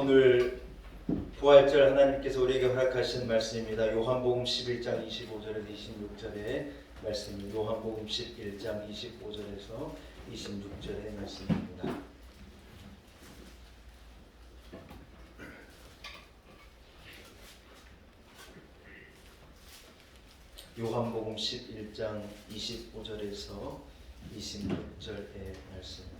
오늘 부활절 하나님께서 우리에게 허락하신 말씀입니다. 요한복음 11장 25절에서 26절의 말씀입니다. 요한복음 11장 25절에서 26절의 말씀입니다. 요한복음 11장 25절에서 26절의 말씀입니다.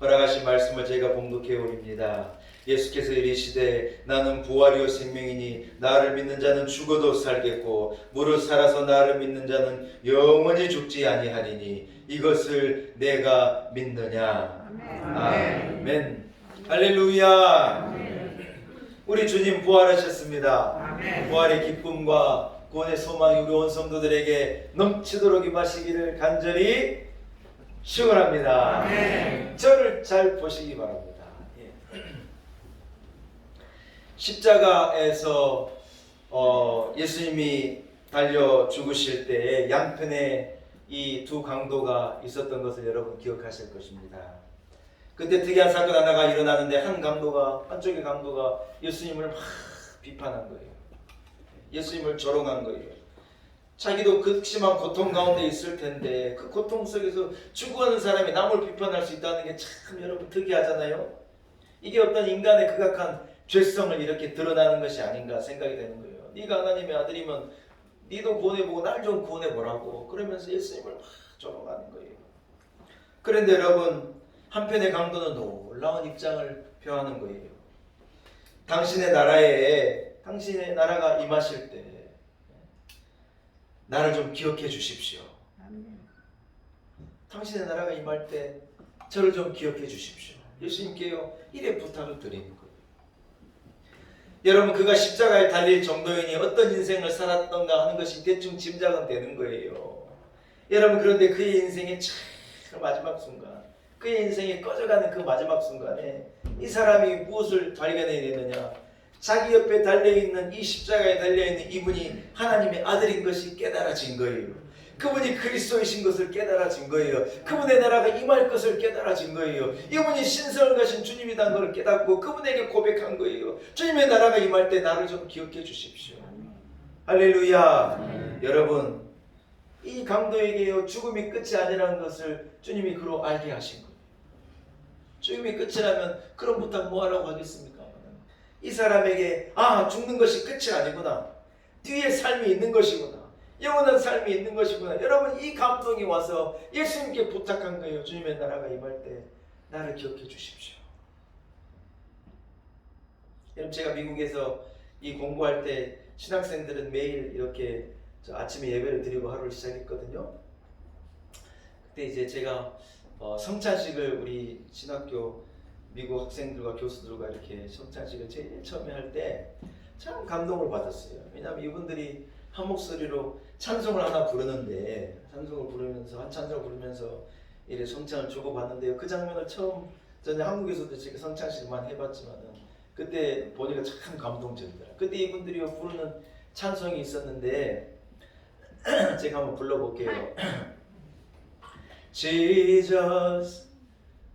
허락하신 말씀을 제가 봉독해 오립니다. 예수께서 이르시되 나는 부활이요 생명이니 나를 믿는 자는 죽어도 살겠고 무릇 살아서 나를 믿는 자는 영원히 죽지 아니하리니 이것을 내가 믿느냐. 아멘. 할렐루야. 우리 주님 부활하셨습니다. 부활의 기쁨과 구원의 소망이 우리 온 성도들에게 넘치도록 임하시기를 간절히 축원합니다. 저를 잘 보시기 바랍니다. 십자가에서 예수님이 달려 죽으실 때에 양편에 이 두 강도가 있었던 것을 여러분 기억하실 것입니다. 그때 특이한 사건 하나가 일어나는데 한쪽의 강도가 예수님을 막 비판한 거예요. 예수님을 조롱한 거예요. 자기도 극심한 고통 가운데 있을 텐데 그 고통 속에서 죽어가는 사람이 남을 비판할 수 있다는 게 참 여러분 특이하잖아요. 이게 어떤 인간의 극악한 죄성을 이렇게 드러나는 것이 아닌가 생각이 되는 거예요. 네가 하나님의 아들이면 네도 구원해보고 날 좀 구원해보라고 그러면서 예수님을 막 조롱하는 거예요. 그런데 여러분 한편의 강도는 놀라운 입장을 표하는 거예요. 당신의 나라가 임하실 때 나를 좀 기억해 주십시오. 당신의 나라가 임할 때 저를 좀 기억해 주십시오. 예수님께요 이래 부탁을 드리는 거예요. 여러분 그가 십자가에 달릴 정도이니 어떤 인생을 살았던가 하는 것이 대충 짐작은 되는 거예요. 여러분 그런데 그의 인생의 참 마지막 순간 그의 인생이 꺼져가는 그 마지막 순간에 이 사람이 무엇을 발견해내느냐, 자기 옆에 달려있는 이 십자가에 달려있는 이분이 하나님의 아들인 것이 깨달아진 거예요. 그분이 그리스도이신 것을 깨달아진 거예요. 그분의 나라가 임할 것을 깨달아진 거예요. 이분이 신성을 가신 주님이라는 것을 깨닫고 그분에게 고백한 거예요. 주님의 나라가 임할 때 나를 좀 기억해 주십시오. 할렐루야. 여러분 이 강도에게요 죽음이 끝이 아니라는 것을 주님이 그로 알게 하신 거예요. 죽음이 끝이라면 그런 부탁 뭐하라고 하겠습니까? 이 사람에게 죽는 것이 끝이 아니구나, 뒤에 삶이 있는 것이구나, 영원한 삶이 있는 것이구나. 여러분 이 감동이 와서 예수님께 부탁한 거예요. 주님의 나라가 임할 때 나를 기억해 주십시오. 여러분 제가 미국에서 이 공부할 때 신학생들은 매일 이렇게 아침에 예배를 드리고 하루를 시작했거든요. 그때 이제 제가 성찬식을 우리 신학교 미국 학생들과 교수들과 이렇게 성찬식을 제일 처음에 할 때 참 감동을 받았어요. 왜냐하면 이분들이 한 목소리로 찬송을 하나 부르는데 찬송을 부르면서 이래 성찬을 주고받는데요. 그 장면을 처음 저는 한국에서도 제가 성찬식만 해봤지만은 그때 보니까 참 감동적이더라. 그때 이분들이 부르는 찬송이 있었는데 제가 한번 불러볼게요. Jesus,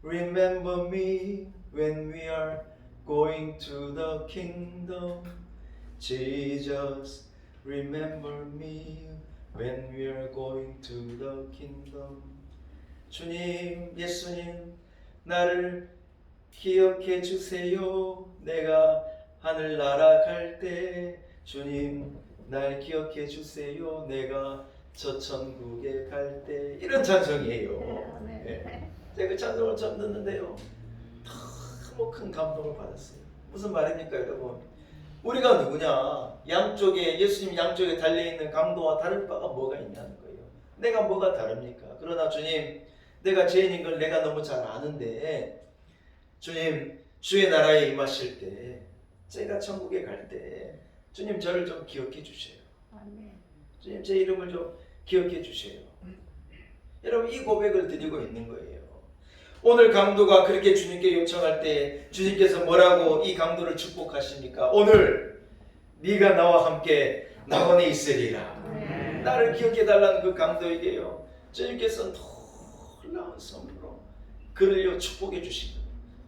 remember me when we are going to the kingdom. Jesus, remember me when we are going to the kingdom. 주님, 예수님, 나를 기억해 주세요. 내가 하늘나라 갈 때 주님 날 기억해 주세요. 내가 저 천국에 갈 때. 이런 찬송이에요. 네. 제가 그 찬송을 처음 듣는데요 너무 큰 감동을 받았어요. 무슨 말입니까 여러분? 우리가 누구냐? 예수님 양쪽에 달려있는 강도와 다를 바가 뭐가 있냐는 거예요. 내가 뭐가 다릅니까? 그러나 주님, 내가 죄인인 걸 내가 너무 잘 아는데 주님, 주의 나라에 임하실 때, 제가 천국에 갈 때 주님 저를 좀 기억해 주세요. 주님 제 이름을 좀 기억해 주세요. 여러분 이 고백을 드리고 있는 거예요. 오늘 강도가 그렇게 주님께 요청할 때 주님께서 뭐라고 이 강도를 축복하십니까? 오늘 네가 나와 함께 낙원에 있으리라. 나를 기억해 달라는 그 강도에게요 주님께서 놀라운 선물로 그를 축복해 주시고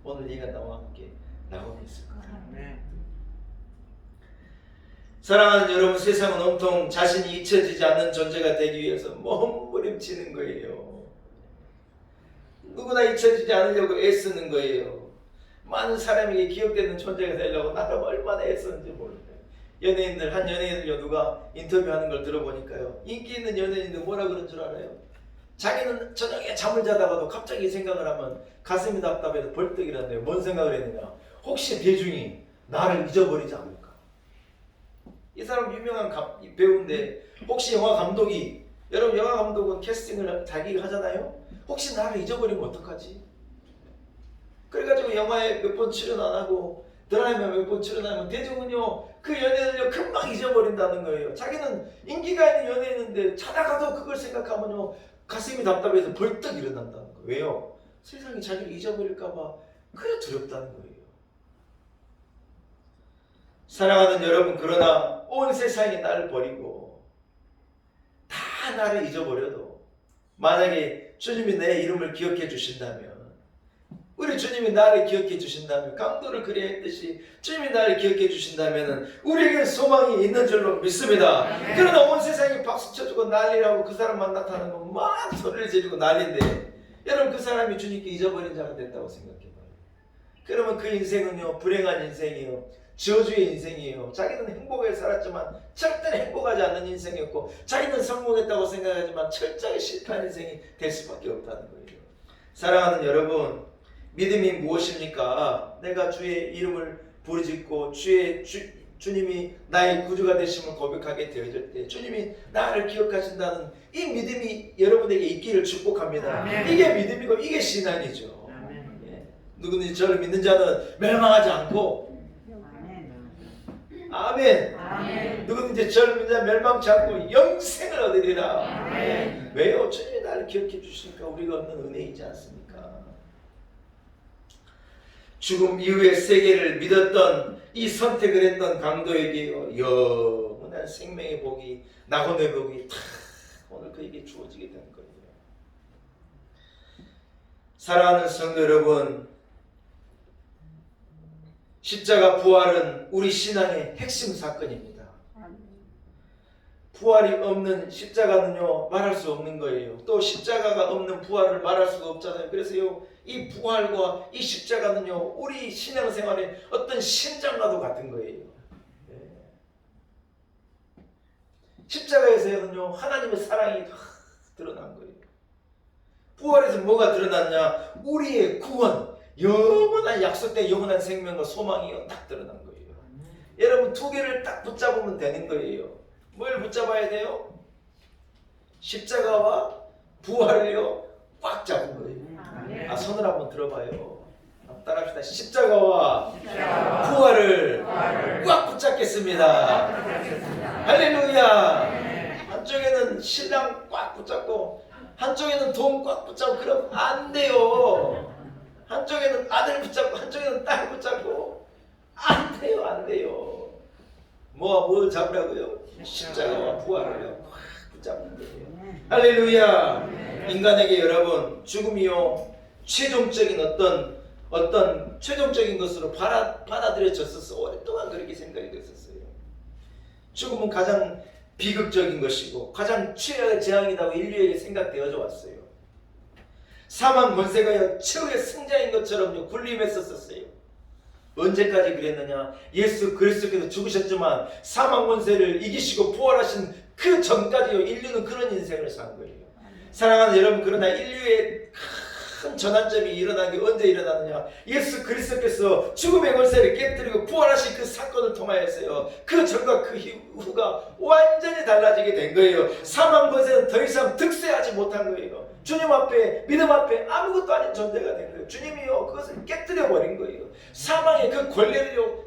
오늘 네가 나와 함께 나오고 있을 거다. 사랑하는 여러분, 세상은 온통 자신이 잊혀지지 않는 존재가 되기 위해서 몸부림치는 거예요. 누구나 잊혀지지 않으려고 애쓰는 거예요. 많은 사람에게 기억되는 존재가 되려고 나름 얼마나 애썼는지 몰라요. 연예인들, 한 연예인을요 누가 인터뷰하는 걸 들어보니까요, 인기 있는 연예인들 뭐라 그런 줄 알아요? 자기는 저녁에 잠을 자다가도 갑자기 생각을 하면 가슴이 답답해서 벌떡 일어나요. 뭔 생각을 했느냐? 혹시 대중이 나를 잊어버리지 않을까? 이 사람 유명한 배우인데 혹시 영화 감독이, 여러분 영화 감독은 캐스팅을 자기가 하잖아요. 혹시 나를 잊어버리면 어떡하지? 그래가지고 영화에 몇 번 출연 안 하고 드라마에 몇 번 출연하면 대중은요 그 연예인을요 금방 잊어버린다는 거예요. 자기는 인기가 있는 연예인인데 자다가도 그걸 생각하면요 가슴이 답답해서 벌떡 일어난다는 거예요. 왜요? 세상이 자기를 잊어버릴까봐 그래 두렵다는 거예요. 사랑하는 여러분, 그러나 온 세상이 나를 버리고 다 나를 잊어버려도 만약에 주님이 내 이름을 기억해 주신다면, 우리 주님이 나를 기억해 주신다면, 강도를 그리했듯이 주님이 나를 기억해 주신다면 우리에게 소망이 있는 줄로 믿습니다. 그러나 온 세상이 박수 쳐주고 난리라고 그 사람만 나타나면 막 소리를 지르고 난리인데, 여러분 그 사람이 주님께 잊어버린 자가 됐다고 생각해봐요. 그러면 그 인생은요 불행한 인생이에요. 저주의 인생이에요. 자기는 행복하게 살았지만 절대 행복하지 않는 인생이었고, 자기는 성공했다고 생각하지만 철저히 실패한 인생이 될 수밖에 없다는 거예요. 사랑하는 여러분, 믿음이 무엇입니까? 내가 주의 이름을 부르짖고 주님이 나의 구주가 되심을 고백하게 되어질 때 주님이 나를 기억하신다는 이 믿음이 여러분에게 있기를 축복합니다. 아멘. 이게 믿음이고 이게 신앙이죠. 예. 누구든지 저를 믿는 자는 멸망하지 않고, 아멘. 아멘. 누구든지 저를 믿는 자 멸망치 않고 영생을 얻으리라. 아멘. 왜요? 주님이 나를 기억해 주시니까 우리가 얻는 은혜이지 않습니까? 죽음 이후의 세계를 믿었던, 이 선택을 했던 강도에게요 영원한 생명의 복이, 낙원의 복이 다 오늘 그에게 주어지게 된 거예요. 사랑하는 성도 여러분, 십자가 부활은 우리 신앙의 핵심 사건입니다. 부활이 없는 십자가는요 말할 수 없는 거예요. 또 십자가가 없는 부활을 말할 수가 없잖아요. 그래서요 이 부활과 이 십자가는요 우리 신앙생활의 어떤 심장과도 같은 거예요. 십자가에서는요 하나님의 사랑이 드러난 거예요. 부활에서 뭐가 드러났냐? 우리의 구원, 영원한 약속된 영원한 생명과 소망이 딱 드러난 거예요. 여러분 두 개를 딱 붙잡으면 되는 거예요. 뭘 붙잡아야 돼요? 십자가와 부활을요 꽉 잡은 거예요. 손을 한번 들어봐요. 따라합시다. 십자가와 부활을 꽉 붙잡겠습니다. 할렐루야. 한쪽에는 신랑 꽉 붙잡고 한쪽에는 돈 꽉 붙잡고 그러면 안 돼요. 한쪽에는 아들 붙잡고 한쪽에는 딸 붙잡고 안 돼요. 안 돼요. 뭘 잡으라고요? 십자가와 부활을요 확 붙잡는 거예요. 할렐루야. 인간에게 여러분 죽음이요 최종적인 어떤 최종적인 것으로 받아들여졌었어. 오랫동안 그렇게 생각이 됐었어요. 죽음은 가장 비극적인 것이고 가장 최악의 재앙이라고 인류에게 생각되어져 왔어요. 사망 권세가 최후의 승자인 것처럼 군림했었어요. 언제까지 그랬느냐? 예수 그리스도께서 죽으셨지만 사망 권세를 이기시고 부활하신 그 전까지요 인류는 그런 인생을 산 거예요. 사랑하는 여러분, 그러나 인류의 큰 전환점이 일어난 게 언제 일어나느냐? 예수 그리스도께서 죽음의 권세를 깨뜨리고 부활하신 그 사건을 통하여서요 그 전과 그 이후가 완전히 달라지게 된 거예요. 사망 권세는 더 이상 득세하지 못한 거예요. 주님 앞에, 믿음 앞에 아무것도 아닌 존재가 된 거예요. 주님이요 그것을 깨뜨려 버린 거예요. 사망의 그 권례를요,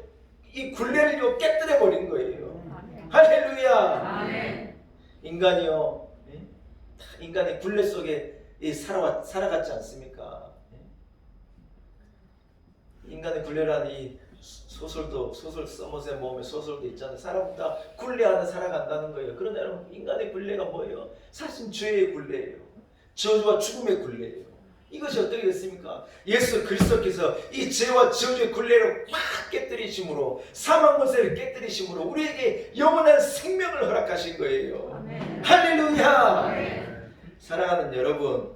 이 굴레를요 깨뜨려 버린 거예요. 할렐루야. 아멘. 인간이요 인간의 굴레 속에 살아갔지 않습니까? 인간의 굴레라는 이 소설 서머셋 모험의 소설도 있잖아요. 사람 다 굴레 안에 살아간다는 거예요. 그런데 여러분 인간의 굴레가 뭐예요? 사실 죄의 굴레예요. 저주와 죽음의 굴레예요. 이것이 어떻게 됐습니까? 예수 그리스도께서 이 죄와 저주의 굴레를 막 깨뜨리심으로, 사망 권세를 깨뜨리심으로 우리에게 영원한 생명을 허락하신 거예요. 아멘. 할렐루야. 아멘. 사랑하는 여러분,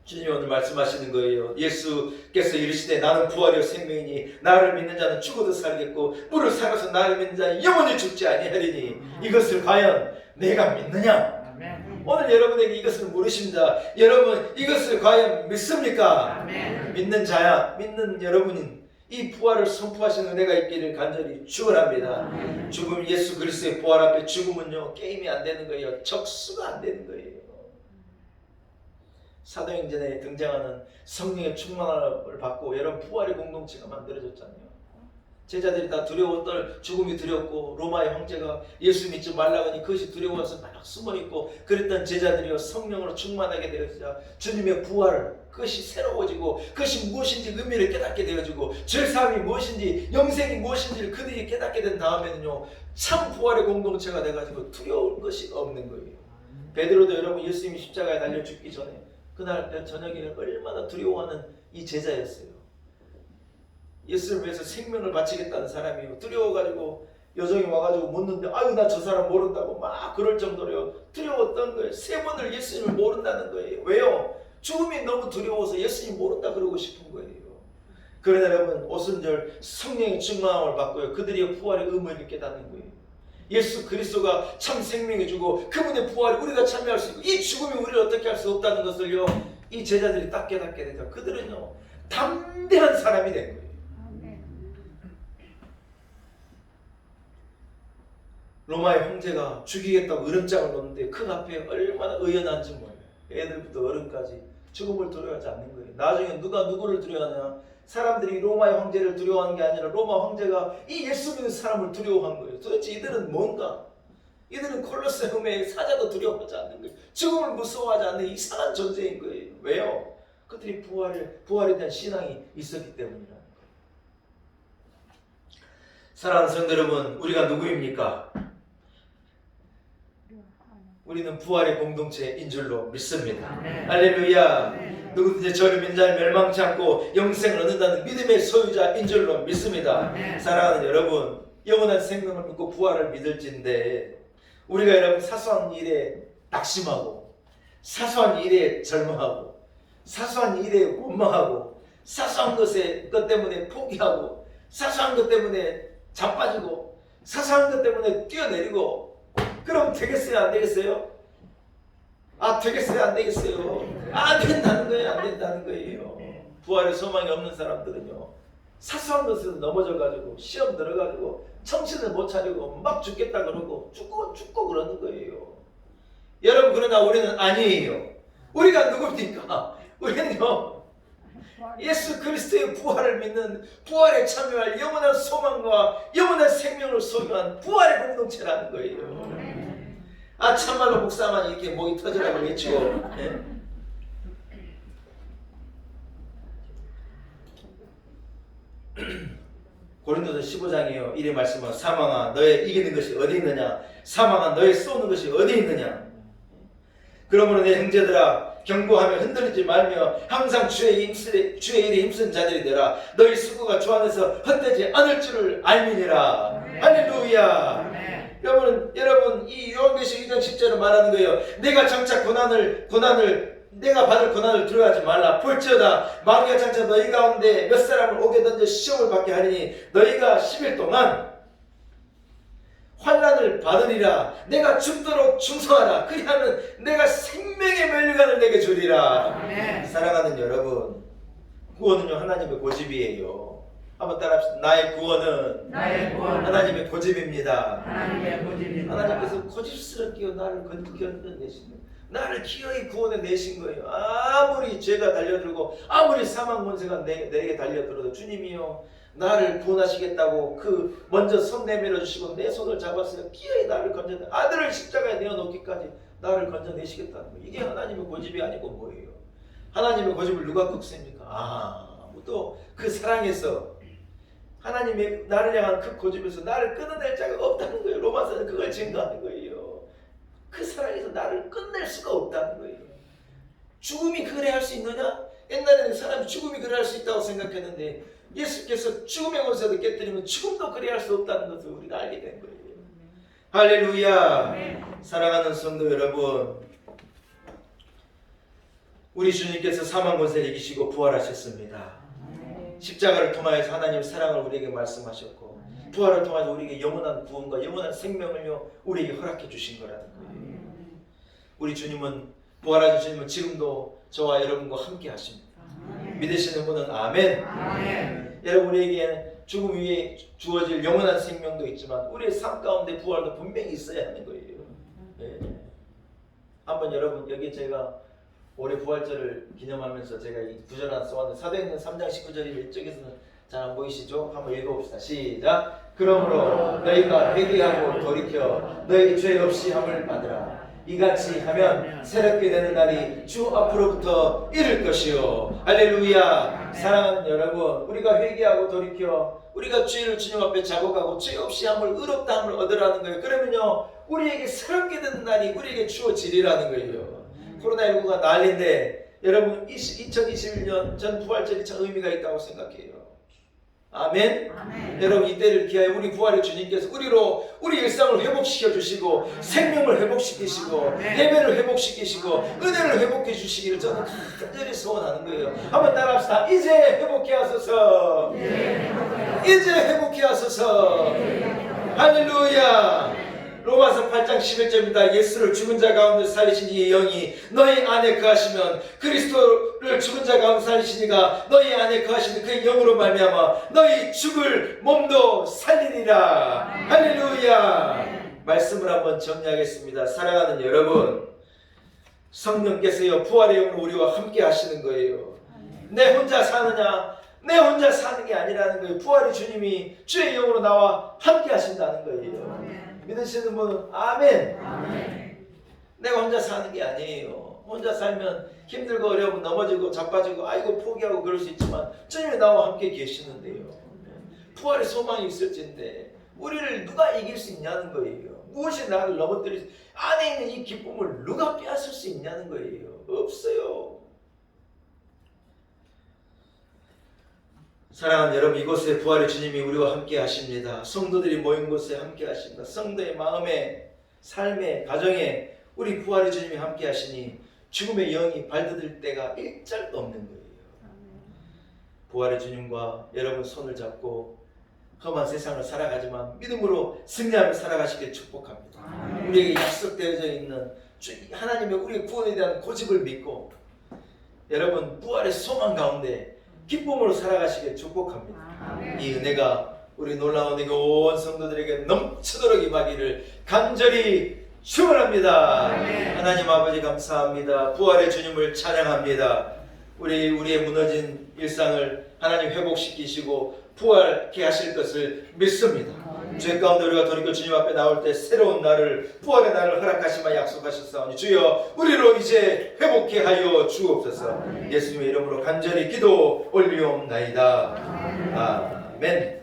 주님이 오늘 말씀하시는 거예요. 예수께서 이르시되 나는 부활이요 생명이니 나를 믿는 자는 죽어도 살겠고 무릇 살아서 나를 믿는 자는 영원히 죽지 아니하리니 이것을 과연 내가 믿느냐? 아멘. 오늘 여러분에게 이것을 물으십니다. 여러분 이것을 과연 믿습니까? 아멘. 믿는 자야, 믿는 여러분인 이 부활을 선포하시는 은혜가 있기를 간절히 축원합니다. 아멘. 죽음, 예수 그리스도의 부활 앞에 죽음은요 게임이 안 되는 거예요. 적수가 안 되는 거예요. 사도행전에 등장하는 성령의 충만함을 받고 여러분 부활의 공동체가 만들어졌잖아요. 제자들이 다 두려워 떨, 죽음이 두렵고 로마의 황제가 예수 믿지 말라고 하니 그것이 두려워서 막 숨어있고 그랬던 제자들이요 성령으로 충만하게 되어지자 주님의 부활, 그것이 새로워지고 그것이 무엇인지 의미를 깨닫게 되어지고 죄사함이 무엇인지 영생이 무엇인지를 그들이 깨닫게 된 다음에는요 참 부활의 공동체가 돼가지고 두려울 것이 없는 거예요. 베드로도 여러분 예수님이 십자가에 달려 죽기 전에 그날 저녁에 얼마나 두려워하는 이 제자였어요. 예수를 위해서 생명을 바치겠다는 사람이요. 두려워가지고 여종이 와가지고 묻는데 아유 나 저 사람 모른다고 막 그럴 정도로 두려웠던 거예요. 3번을 예수님을 모른다는 거예요. 왜요? 죽음이 너무 두려워서 예수님 모른다 그러고 싶은 거예요. 그러나 여러분 오순절 성령의 충만함을 받고요. 그들이 부활의 의무를 깨닫는 거예요. 예수 그리스도가 참 생명이 주고 그분의 부활에 우리가 참여할 수 있고 이 죽음이 우리를 어떻게 할 수 없다는 것을요 이 제자들이 딱 깨닫게 되죠. 그들은요 담대한 사람이 된 거예요. 로마의 황제가 죽이겠다고 으름장을 놓는데 그 앞에 얼마나 의연한지 몰라요. 애들부터 어른까지 죽음을 두려워하지 않는 거예요. 나중에 누가 누구를 두려워하냐? 사람들이 로마의 황제를 두려워하는 게 아니라 로마 황제가 이 예수 믿는 사람을 두려워한 거예요. 도대체 이들은 뭔가? 이들은 콜로세움의 사자도 두려워하지 않는 거예요. 죽음을 무서워하지 않는 이상한 존재인 거예요. 왜요? 그들이 부활에 대한 신앙이 있었기 때문이라는 거예요. 사랑하는 성도 여러분, 우리가 누구입니까? 우리는 부활의 공동체인 줄로 믿습니다. 할렐루야. 누구든지 저를 믿는 자는 멸망치 않고 영생을 얻는다는 믿음의 소유자인 줄로 믿습니다. 사랑하는 여러분, 영원한 생명을 믿고 부활을 믿을진데 우리가 여러분 사소한 일에 낙심하고 사소한 일에 절망하고 사소한 일에 원망하고 사소한 것 때문에 포기하고 사소한 것 때문에 자빠지고 사소한 것 때문에 뛰어내리고 그럼 되겠어요? 안 되겠어요? 되겠어요? 안 되겠어요? 안 된다는 거예요? 안 된다는 거예요. 부활의 소망이 없는 사람들은요 사소한 것에서 넘어져가지고 시험 들어가지고 정신을 못 차리고 막 죽겠다 그러고 죽고 그러는 거예요. 여러분 그러나 우리는 아니에요. 우리가 누굽니까? 우리는요 예수 그리스도의 부활을 믿는 부활에 참여할 영원한 소망과 영원한 생명을 소유한 부활의 공동체라는 거예요. 참말로 목사만 이렇게 목이 터지라고 외치고 고린도서 15장이에요. 이래 말씀은 사망아 너의 이기는 것이 어디 있느냐? 사망아 너의 쏘는 것이 어디 있느냐? 그러므로 내 형제들아 경고하며 흔들리지 말며 항상 주의 일에 힘쓴 자들이 되라. 너희 수고가 주 안에서 헛되지 않을 줄을 알미니라. 할렐루야. 여러분 이 요한계시록 2장 10절을 말하는 거예요. 내가 장차 내가 받을 고난을 두려워하지 말라. 볼지어다 마귀가 장차 너희 가운데 몇 사람을 오게 던져 시험을 받게 하리니 너희가 10일 동안 환난을 받으리라. 내가 죽도록 충성하라. 그리하면 내가 생명의 면류관을 내게 주리라. 사랑하는 여러분, 구원은요 하나님의 고집이에요. 한번 따라합시다. 나의 구원은 하나님의 고집입니다. 하나님께서 고집스럽게 나를 건져내신 거예요. 나를 기어이 구원해 내신 거예요. 아무리 죄가 달려들고 아무리 사망 권세가 내게 달려들어도 주님이요 나를 구원하시겠다고 먼저 손 내밀어 주시고 내 손을 잡았어요. 기어이 나를 건져내 아들을 십자가에 내어놓기까지 나를 건져내시겠다는 거예요. 이게 하나님의 고집이 아니고 뭐예요? 하나님의 고집을 누가 꺾습니까? 또 그 사랑에서 하나님의 나를 향한 그 고집에서 나를 끊어낼 자가 없다는 거예요. 로마서는 그걸 증거하는 거예요. 그 사랑에서 나를 끝낼 수가 없다는 거예요. 죽음이 그래 할 수 있느냐? 옛날에는 사람이 죽음이 그리할 수 있다고 생각했는데 예수께서 죽음의 권세도 깨뜨리면 죽음도 그리할 수 없다는 것을 우리가 알게 된 거예요. 할렐루야. 사랑하는 성도 여러분, 우리 주님께서 사망 권세를 이기시고 부활하셨습니다. 십자가를 통하여서 하나님의 사랑을 우리에게 말씀하셨고 부활을 통해서 우리에게 영원한 구원과 영원한 생명을요 우리에게 허락해 주신 거라는 거예요. 우리 주님은, 부활하신 주님은 지금도 저와 여러분과 함께 하십니다. 믿으시는 분은 아멘. 아멘. 여러분, 우리에게 죽음 위에 주어질 영원한 생명도 있지만 우리의 삶 가운데 부활도 분명히 있어야 하는 거예요. 네. 한번 여러분, 여기 제가 올해 부활절을 기념하면서 제가 이 구절 하나 써왔는데 사도행전 3장 19절이 이쪽에서는 잘 안 보이시죠? 한번 읽어봅시다. 시작. 그러므로 너희가 회개하고 돌이켜 너희 죄 없이 함을 받으라. 이같이 하면 새롭게 되는 날이 주 앞으로부터 이를 것이요. 할렐루야. 사랑하는 여러분, 우리가 회개하고 돌이켜 우리가 죄를 주님 앞에 자복하고 죄 없이 함을, 의롭다 함을 얻으라는 거예요. 그러면요 우리에게 새롭게 되는 날이 우리에게 주어지리라는 거예요. 코로나19가 난리인데 여러분 2021년 전 부활절이 참 의미가 있다고 생각해요. 아멘. 아멘. 여러분, 이때를 기하여 우리 부활의 주님께서 우리로 우리 일상을 회복시켜 주시고 생명을 회복시키시고 예배를 회복시키시고 은혜를 회복해 주시기를 저는 간절히 소원하는 거예요. 한번 따라합시다. 이제 회복해 하소서. 이제 회복해 하소서. 할렐루야. 로마서 8장 11절입니다. 예수를 죽은 자 가운데 살리신 이의 영이 너희 안에 거하시면 그리스도를 죽은 자 가운데 살리시니가 너희 안에 거하시는 그의 영으로 말미암아 너희 죽을 몸도 살리리라. 할렐루야. 말씀을 한번 정리하겠습니다. 사랑하는 여러분, 성령께서요 부활의 영으로 우리와 함께 하시는 거예요. 내 혼자 사느냐, 내 혼자 사는 게 아니라는 거예요. 부활의 주님이 주의 영으로 나와 함께 하신다는 거예요. 믿으시는 분은 아멘. 아멘. 내가 혼자 사는 게 아니에요. 혼자 살면 힘들고 어려우면 넘어지고 자빠지고 아이고 포기하고 그럴 수 있지만 주님이 나와 함께 계시는데요. 부활의 소망이 있을진데 우리를 누가 이길 수 있냐는 거예요. 무엇이 나를 넘어뜨릴 수, 안에 있는 이 기쁨을 누가 빼앗을 수 있냐는 거예요. 없어요. 사랑하는 여러분, 이곳에 부활의 주님이 우리와 함께 하십니다. 성도들이 모인 곳에 함께 하십니다. 성도의 마음에, 삶에, 가정에 우리 부활의 주님이 함께 하시니 죽음의 영이 발디딜 때가 일절도 없는 거예요. 부활의 주님과 여러분 손을 잡고 험한 세상을 살아가지만 믿음으로 승리하며 살아가시길 축복합니다. 우리에게 약속되어져 있는 하나님의 우리의 구원에 대한 고집을 믿고 여러분 부활의 소망 가운데 기쁨으로 살아가시길 축복합니다. 이 은혜가 우리 놀라운 온 성도들에게 넘치도록 임하기를 간절히 축원합니다. 하나님 아버지 감사합니다. 부활의 주님을 찬양합니다. 우리의 무너진 일상을 하나님 회복시키시고 부활케 하실 것을 믿습니다. 죄 가운데 우리가 돌이켜 주님 앞에 나올 때 새로운 날을, 부활의 날을 허락하시마 약속하셨사오니 주여 우리로 이제 회복케 하여 주옵소서. 예수님의 이름으로 간절히 기도 올리옵나이다. 아멘.